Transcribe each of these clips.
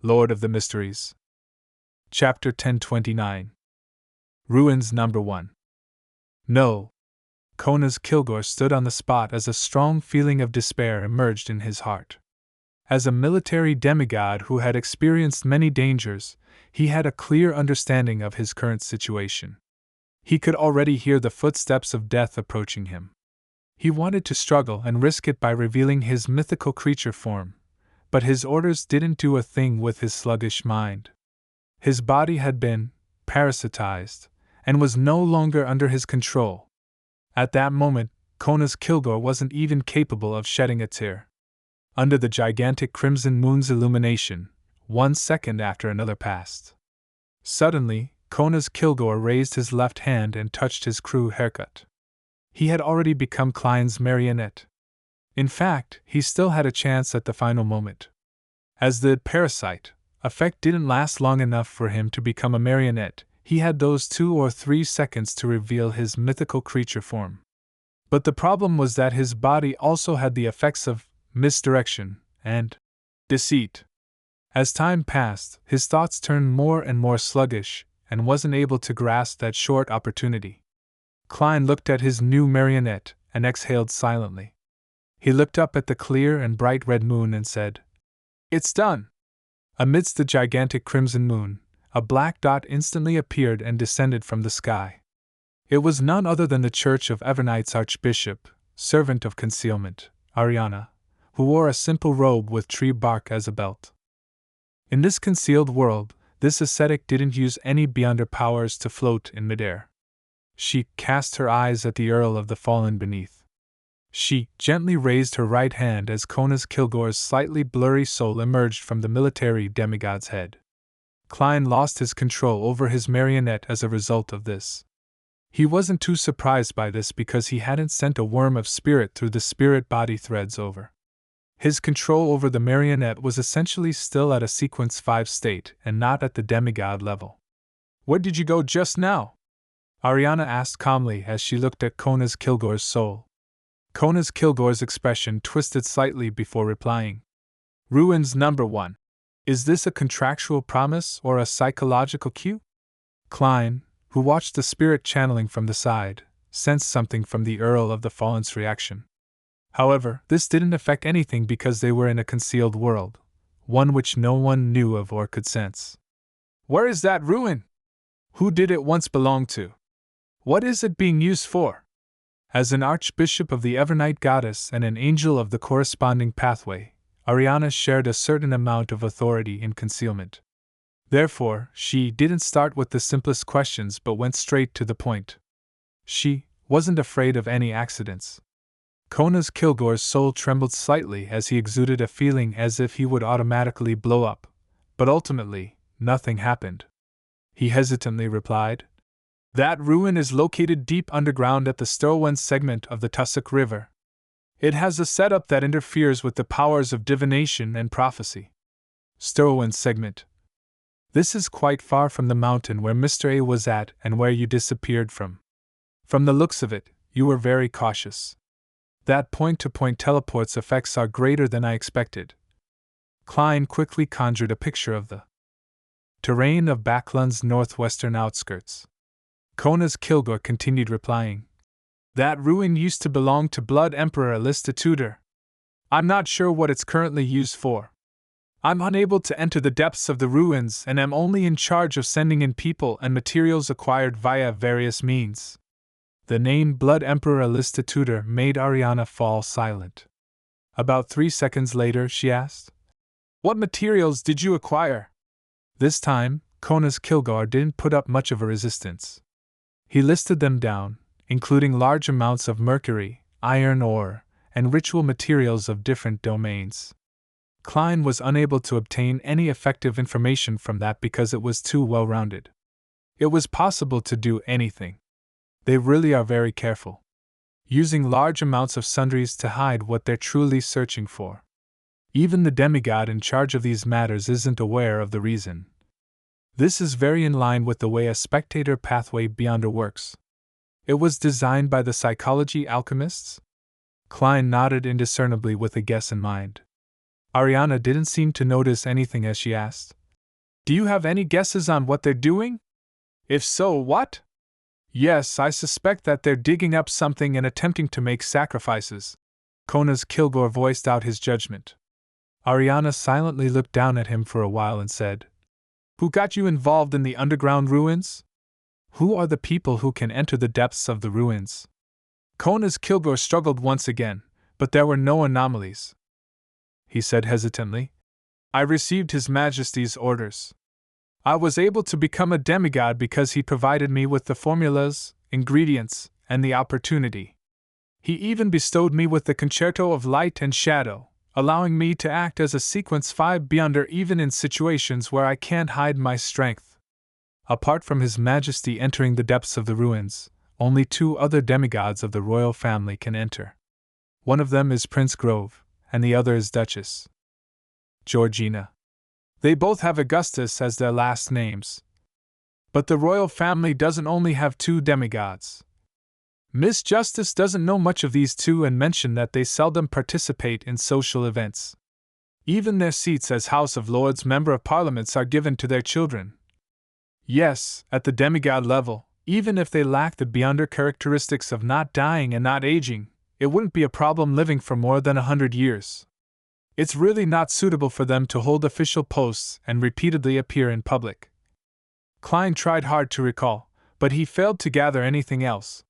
Lord of the Mysteries. Chapter 1029. Ruins Number 1. No. Kona's Kilgore stood on the spot as a strong feeling of despair emerged in his heart. As a military demigod who had experienced many dangers, he had a clear understanding of his current situation. He could already hear the footsteps of death approaching him. He wanted to struggle and risk it by revealing his mythical creature form, but his orders didn't do a thing with his sluggish mind. His body had been parasitized and was no longer under his control. At that moment, Kona's Kilgore wasn't even capable of shedding a tear. Under the gigantic crimson moon's illumination, 1 second after another passed. Suddenly, Kona's Kilgore raised his left hand and touched his crew haircut. He had already become Klein's marionette. In fact, he still had a chance at the final moment. As the parasite effect didn't last long enough for him to become a marionette, he had those 2 or 3 seconds to reveal his mythical creature form. But the problem was that his body also had the effects of misdirection and deceit. As time passed, his thoughts turned more and more sluggish and wasn't able to grasp that short opportunity. Klein looked at his new marionette and exhaled silently. He looked up at the clear and bright red moon and said, "It's done!" Amidst the gigantic crimson moon, a black dot instantly appeared and descended from the sky. It was none other than the Church of Evernight's Archbishop, servant of concealment, Ariana, who wore a simple robe with tree bark as a belt. In this concealed world, this ascetic didn't use any beyonder powers to float in midair. She cast her eyes at the Earl of the Fallen beneath. She gently raised her right hand as Kona's Kilgore's slightly blurry soul emerged from the military demigod's head. Klein lost his control over his marionette as a result of this. He wasn't too surprised by this because he hadn't sent a worm of spirit through the spirit-body threads over. His control over the marionette was essentially still at a sequence 5 state and not at the demigod level. "Where did you go just now?" Ariana asked calmly as she looked at Kona's Kilgore's soul. Kona's Kilgore's expression twisted slightly before replying. "Ruins Number 1. Is this a contractual promise or a psychological cue?" Klein, who watched the spirit channeling from the side, sensed something from the Earl of the Fallen's reaction. However, this didn't affect anything because they were in a concealed world, one which no one knew of or could sense. "Where is that ruin? Who did it once belong to? What is it being used for?" As an archbishop of the Evernight goddess and an angel of the corresponding pathway, Ariana shared a certain amount of authority in concealment. Therefore, she didn't start with the simplest questions but went straight to the point. She wasn't afraid of any accidents. Kona's Kilgore's soul trembled slightly as he exuded a feeling as if he would automatically blow up, but ultimately, nothing happened. He hesitantly replied, "That ruin is located deep underground at the Sturwen segment of the Tussock River. It has a setup that interferes with the powers of divination and prophecy." Sturwen segment. This is quite far from the mountain where Mr. A was at and where you disappeared from. From the looks of it, you were very cautious. That point-to-point teleport's effects are greater than I expected. Klein quickly conjured a picture of the terrain of Backlund's northwestern outskirts. Kona's Kilgore continued replying, "That ruin used to belong to Blood Emperor Alista Tudor. I'm not sure what it's currently used for. I'm unable to enter the depths of the ruins and am only in charge of sending in people and materials acquired via various means." The name Blood Emperor Alista Tudor made Ariana fall silent. About 3 seconds later, she asked, "What materials did you acquire?" This time, Kona's Kilgore didn't put up much of a resistance. He listed them down, including large amounts of mercury, iron ore, and ritual materials of different domains. Klein was unable to obtain any effective information from that because it was too well-rounded. It was possible to do anything. They really are very careful, using large amounts of sundries to hide what they're truly searching for. Even the demigod in charge of these matters isn't aware of the reason. This is very in line with the way a spectator pathway beyonder works. It was designed by the psychology alchemists? Klein nodded indiscernibly with a guess in mind. Ariana didn't seem to notice anything as she asked. Do you have any guesses on what they're doing? If so, what? Yes, I suspect that they're digging up something and attempting to make sacrifices. Kona's Kilgore voiced out his judgment. Ariana silently looked down at him for a while and said, Who got you involved in the underground ruins? Who are the people who can enter the depths of the ruins? Kona's Kilgore struggled once again, but there were no anomalies. He said hesitantly, I received His Majesty's orders. I was able to become a demigod because he provided me with the formulas, ingredients, and the opportunity. He even bestowed me with the concerto of light and shadow, allowing me to act as a sequence 5 beyonder even in situations where I can't hide my strength. Apart from His Majesty entering the depths of the ruins, only 2 other demigods of the royal family can enter. One of them is Prince Grove, and the other is Duchess Georgina. They both have Augustus as their last names. But the royal family doesn't only have 2 demigods. Miss Justice doesn't know much of these 2 and mentioned that they seldom participate in social events. Even their seats as House of Lords Member of Parliaments are given to their children. Yes, at the demigod level, even if they lack the beyonder characteristics of not dying and not aging, it wouldn't be a problem living for more than 100 years. It's really not suitable for them to hold official posts and repeatedly appear in public. Klein tried hard to recall, but he failed to gather anything else.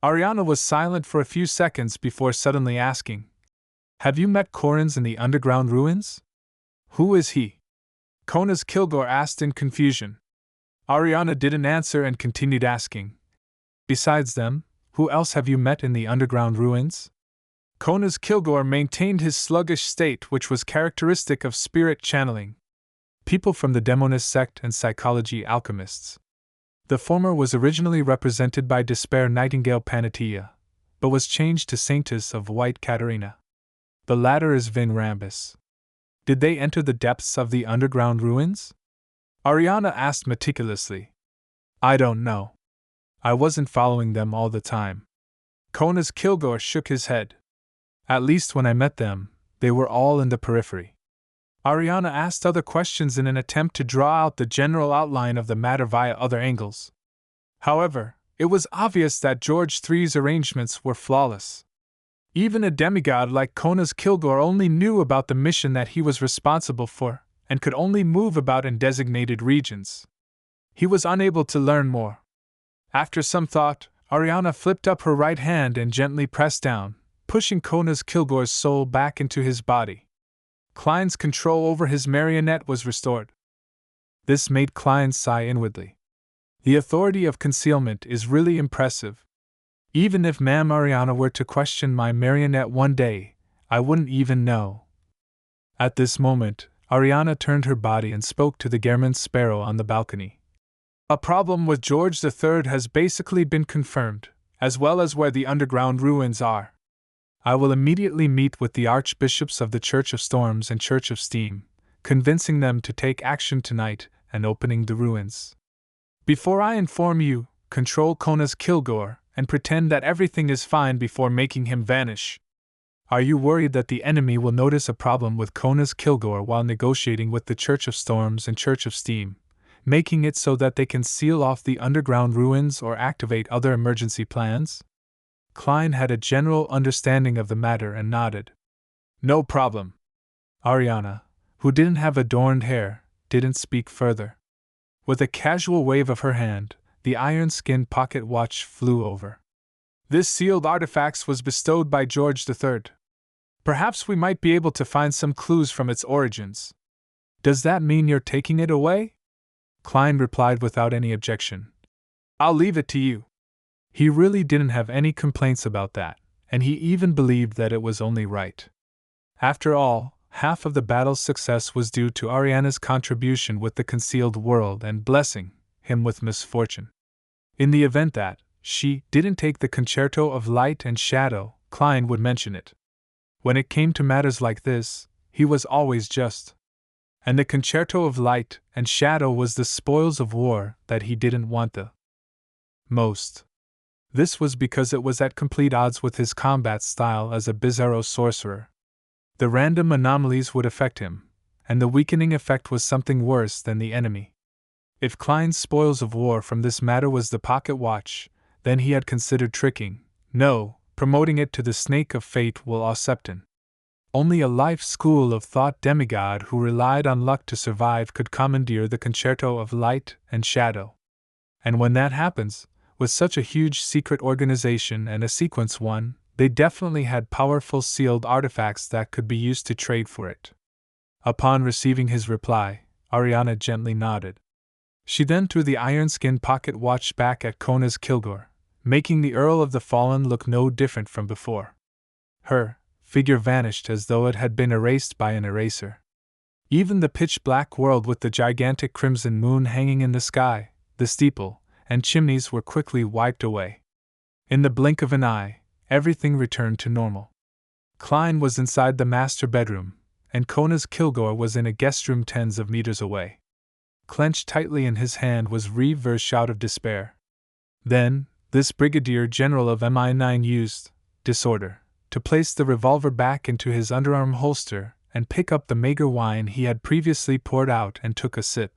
Ariana was silent for a few seconds before suddenly asking, Have you met Corrins in the underground ruins? Who is he? Kona's Kilgore asked in confusion. Ariana didn't answer and continued asking, Besides them, who else have you met in the underground ruins? Kona's Kilgore maintained his sluggish state, which was characteristic of spirit channeling. People from the demonist sect and psychology alchemists. The former was originally represented by Despair Nightingale Panatia, but was changed to Saintess of White Katerina. The latter is Vin Rambus. Did they enter the depths of the underground ruins? Ariana asked meticulously. I don't know. I wasn't following them all the time. Kona's Kilgore shook his head. At least when I met them, they were all in the periphery. Ariana asked other questions in an attempt to draw out the general outline of the matter via other angles. However, it was obvious that George III's arrangements were flawless. Even a demigod like Kona's Kilgore only knew about the mission that he was responsible for, and could only move about in designated regions. He was unable to learn more. After some thought, Ariana flipped up her right hand and gently pressed down, pushing Kona's Kilgore's soul back into his body. Klein's control over his marionette was restored. This made Klein sigh inwardly. The authority of concealment is really impressive. Even if Ma'am Ariana were to question my marionette one day, I wouldn't even know. At this moment, Ariana turned her body and spoke to the German sparrow on the balcony. A problem with George III has basically been confirmed, as well as where the underground ruins are. I will immediately meet with the archbishops of the Church of Storms and Church of Steam, convincing them to take action tonight and opening the ruins. Before I inform you, control Kona's Kilgore and pretend that everything is fine before making him vanish. Are you worried that the enemy will notice a problem with Kona's Kilgore while negotiating with the Church of Storms and Church of Steam, making it so that they can seal off the underground ruins or activate other emergency plans? Klein had a general understanding of the matter and nodded. No problem. Ariana, who didn't have adorned hair, didn't speak further. With a casual wave of her hand, the iron-skinned pocket watch flew over. This sealed artifact was bestowed by George III. Perhaps we might be able to find some clues from its origins. Does that mean you're taking it away? Klein replied without any objection. I'll leave it to you. He really didn't have any complaints about that, and he even believed that it was only right. After all, half of the battle's success was due to Ariana's contribution with the concealed world and blessing him with misfortune. In the event that she didn't take the concerto of light and shadow, Klein would mention it. When it came to matters like this, he was always just. And the concerto of light and shadow was the spoils of war that he didn't want the most. This was because it was at complete odds with his combat style as a bizarro sorcerer. The random anomalies would affect him, and the weakening effect was something worse than the enemy. If Klein's spoils of war from this matter was the pocket watch, then he had considered tricking, no, promoting it to the snake of fate will Septon. Only a life school of thought demigod who relied on luck to survive could commandeer the concerto of light and shadow. And when that happens, with such a huge secret organization and a sequence one, they definitely had powerful sealed artifacts that could be used to trade for it. Upon receiving his reply, Ariana gently nodded. She then threw the iron-skin pocket watch back at Kona's Kilgore, making the Earl of the Fallen look no different from before. Her figure vanished as though it had been erased by an eraser. Even the pitch-black world with the gigantic crimson moon hanging in the sky, the steeple, and chimneys were quickly wiped away. In the blink of an eye, everything returned to normal. Klein was inside the master bedroom, and Kona's Kilgore was in a guest room tens of meters away. Clenched tightly in his hand was Reeve's shout of despair. Then, this Brigadier General of MI9 used disorder to place the revolver back into his underarm holster and pick up the mager wine he had previously poured out and took a sip.